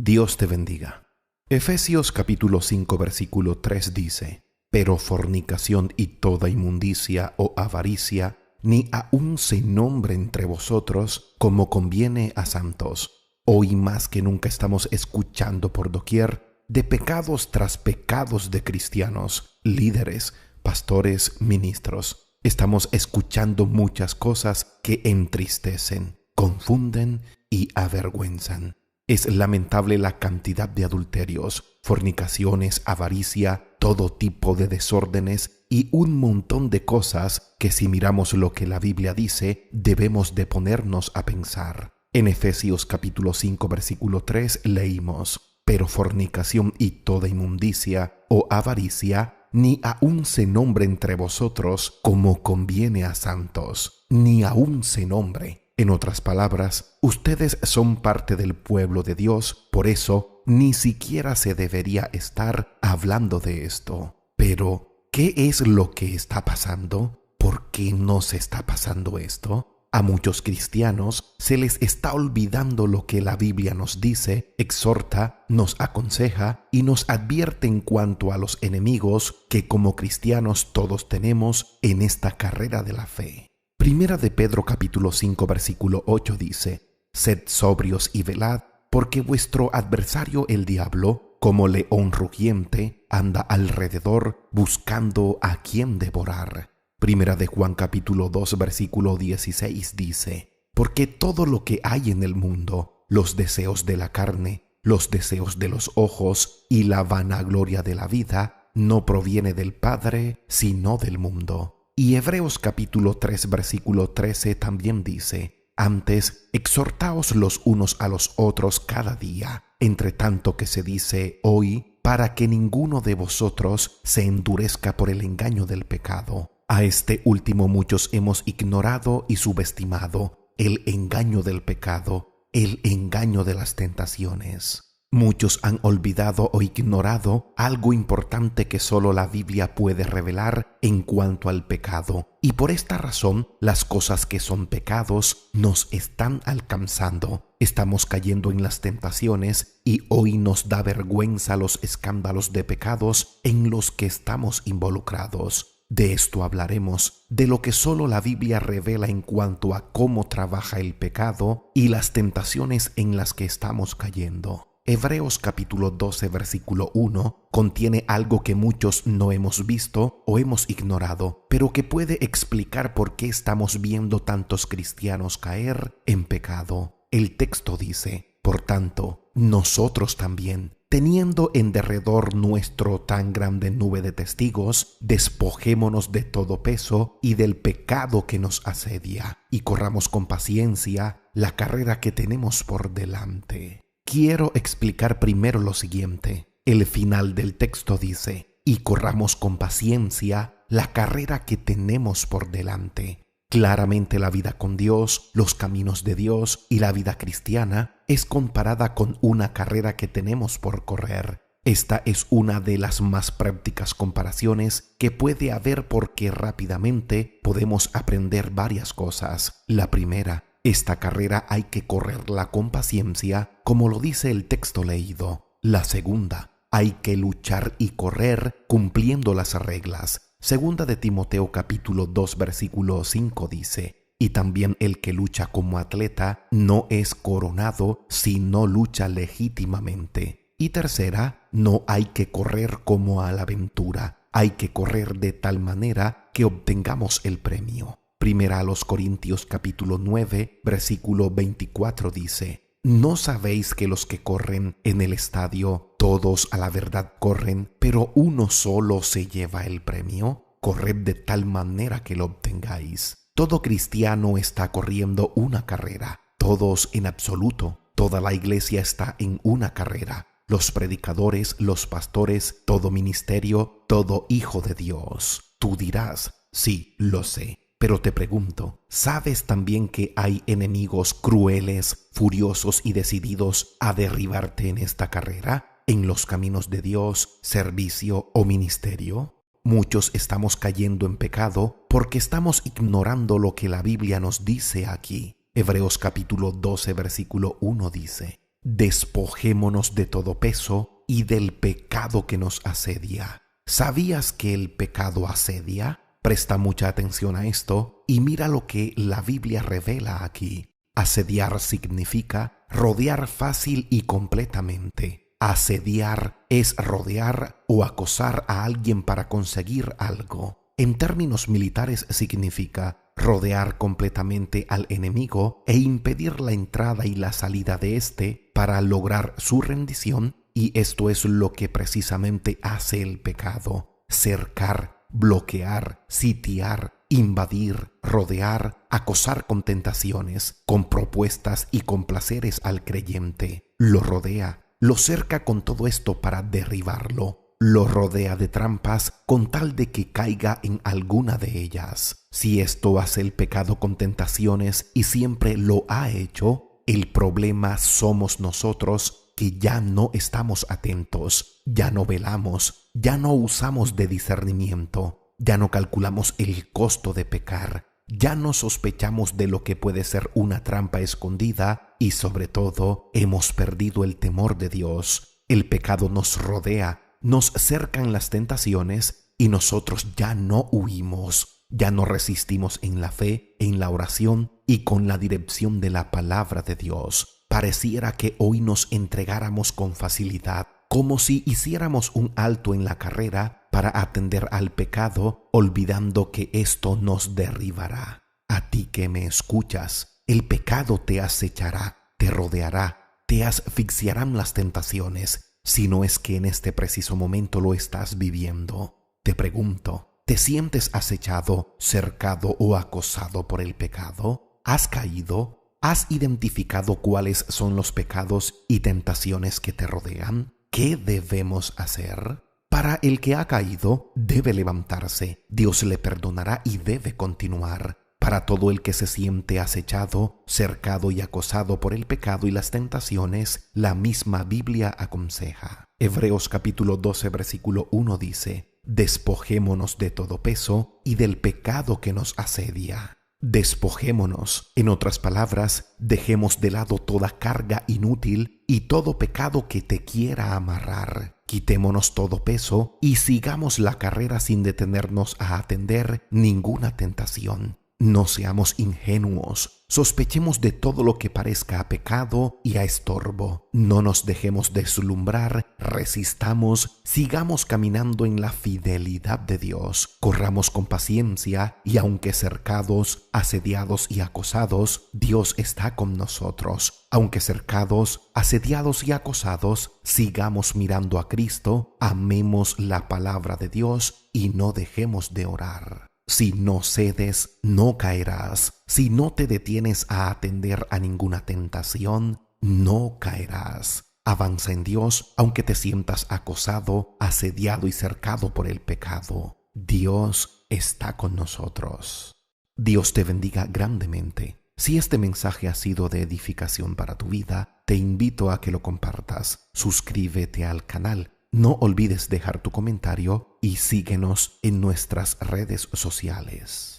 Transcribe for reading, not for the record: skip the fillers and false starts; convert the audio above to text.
Dios te bendiga. Efesios capítulo 5 versículo 3 dice: Pero fornicación y toda inmundicia o avaricia, ni aun se nombre entre vosotros como conviene a santos. Hoy más que nunca estamos escuchando por doquier de pecados tras pecados de cristianos, líderes, pastores, ministros. Estamos escuchando muchas cosas que entristecen, confunden y avergüenzan. Es lamentable la cantidad de adulterios, fornicaciones, avaricia, todo tipo de desórdenes y un montón de cosas que, si miramos lo que la Biblia dice, debemos de ponernos a pensar. En Efesios capítulo 5 versículo 3 leímos: Pero fornicación y toda inmundicia o avaricia, ni aun se nombre entre vosotros como conviene a santos. Ni aun se nombre. En otras palabras, ustedes son parte del pueblo de Dios, por eso ni siquiera se debería estar hablando de esto. Pero, ¿qué es lo que está pasando? ¿Por qué no se está pasando esto? A muchos cristianos se les está olvidando lo que la Biblia nos dice, exhorta, nos aconseja y nos advierte en cuanto a los enemigos que como cristianos todos tenemos en esta carrera de la fe. Primera de Pedro capítulo 5 versículo 8 dice: Sed sobrios y velad, porque vuestro adversario el diablo, como león rugiente, anda alrededor buscando a quien devorar. Primera de Juan capítulo 2 versículo 16 dice: Porque todo lo que hay en el mundo, los deseos de la carne, los deseos de los ojos y la vanagloria de la vida, no proviene del Padre, sino del mundo. Y Hebreos capítulo 3 versículo 13 también dice: Antes, exhortaos los unos a los otros cada día, entre tanto que se dice hoy, para que ninguno de vosotros se endurezca por el engaño del pecado. A este último muchos hemos ignorado y subestimado: el engaño del pecado, el engaño de las tentaciones. Muchos han olvidado o ignorado algo importante que solo la Biblia puede revelar en cuanto al pecado, y por esta razón las cosas que son pecados nos están alcanzando. Estamos cayendo en las tentaciones y hoy nos da vergüenza los escándalos de pecados en los que estamos involucrados. De esto hablaremos, de lo que solo la Biblia revela en cuanto a cómo trabaja el pecado y las tentaciones en las que estamos cayendo. Hebreos capítulo 12 versículo 1 contiene algo que muchos no hemos visto o hemos ignorado, pero que puede explicar por qué estamos viendo tantos cristianos caer en pecado. El texto dice: Por tanto, nosotros también, teniendo en derredor nuestro tan grande nube de testigos, despojémonos de todo peso y del pecado que nos asedia, y corramos con paciencia la carrera que tenemos por delante. Quiero explicar primero lo siguiente. El final del texto dice: y corramos con paciencia la carrera que tenemos por delante. Claramente la vida con Dios, los caminos de Dios y la vida cristiana es comparada con una carrera que tenemos por correr. Esta es una de las más prácticas comparaciones que puede haber porque rápidamente podemos aprender varias cosas. La primera: esta carrera hay que correrla con paciencia, como lo dice el texto leído. La segunda: hay que luchar y correr cumpliendo las reglas. Segunda de Timoteo capítulo 2 versículo 5 dice: Y también el que lucha como atleta no es coronado si no lucha legítimamente. Y tercera: no hay que correr como a la aventura. Hay que correr de tal manera que obtengamos el premio. Primera a los Corintios capítulo 9 versículo 24 dice: ¿No sabéis que los que corren en el estadio, todos a la verdad corren, pero uno solo se lleva el premio? Corred de tal manera que lo obtengáis. Todo cristiano está corriendo una carrera, todos en absoluto. Toda la iglesia está en una carrera. Los predicadores, los pastores, todo ministerio, todo hijo de Dios. Tú dirás: sí, lo sé. Pero te pregunto, ¿sabes también que hay enemigos crueles, furiosos y decididos a derribarte en esta carrera, en los caminos de Dios, servicio o ministerio? Muchos estamos cayendo en pecado porque estamos ignorando lo que la Biblia nos dice aquí. Hebreos capítulo 12 versículo 1 dice: despojémonos de todo peso y del pecado que nos asedia. ¿Sabías que el pecado asedia? Presta mucha atención a esto y mira lo que la Biblia revela aquí. Asediar significa rodear fácil y completamente. Asediar es rodear o acosar a alguien para conseguir algo. En términos militares significa rodear completamente al enemigo e impedir la entrada y la salida de éste para lograr su rendición, y esto es lo que precisamente hace el pecado: cercar, bloquear, sitiar, invadir, rodear, acosar con tentaciones, con propuestas y con placeres al creyente. Lo rodea, lo cerca con todo esto para derribarlo. Lo rodea de trampas con tal de que caiga en alguna de ellas. Si esto hace el pecado con tentaciones y siempre lo ha hecho, el problema somos nosotros, que ya no estamos atentos, ya no velamos, ya no usamos de discernimiento, ya no calculamos el costo de pecar, ya no sospechamos de lo que puede ser una trampa escondida y sobre todo hemos perdido el temor de Dios. El pecado nos rodea, nos cercan las tentaciones y nosotros ya no huimos, ya no resistimos en la fe, en la oración y con la dirección de la palabra de Dios. Pareciera que hoy nos entregáramos con facilidad, como si hiciéramos un alto en la carrera para atender al pecado, olvidando que esto nos derribará. A ti que me escuchas, el pecado te acechará, te rodeará, te asfixiarán las tentaciones, si no es que en este preciso momento lo estás viviendo. Te pregunto, ¿te sientes acechado, cercado o acosado por el pecado? ¿Has caído? ¿Has identificado cuáles son los pecados y tentaciones que te rodean? ¿Qué debemos hacer? Para el que ha caído, debe levantarse. Dios le perdonará y debe continuar. Para todo el que se siente acechado, cercado y acosado por el pecado y las tentaciones, la misma Biblia aconseja. Hebreos capítulo 12, versículo 1 dice: despojémonos de todo peso y del pecado que nos asedia. Despojémonos, en otras palabras, dejemos de lado toda carga inútil y todo pecado que te quiera amarrar. Quitémonos todo peso y sigamos la carrera sin detenernos a atender ninguna tentación. No seamos ingenuos, sospechemos de todo lo que parezca a pecado y a estorbo. No nos dejemos deslumbrar, resistamos, sigamos caminando en la fidelidad de Dios. Corramos con paciencia y aunque cercados, asediados y acosados, Dios está con nosotros. Aunque cercados, asediados y acosados, sigamos mirando a Cristo, amemos la palabra de Dios y no dejemos de orar. Si no cedes, no caerás. Si no te detienes a atender a ninguna tentación, no caerás. Avanza en Dios aunque te sientas acosado, asediado y cercado por el pecado. Dios está con nosotros. Dios te bendiga grandemente. Si este mensaje ha sido de edificación para tu vida, te invito a que lo compartas. Suscríbete al canal. No olvides dejar tu comentario y síguenos en nuestras redes sociales.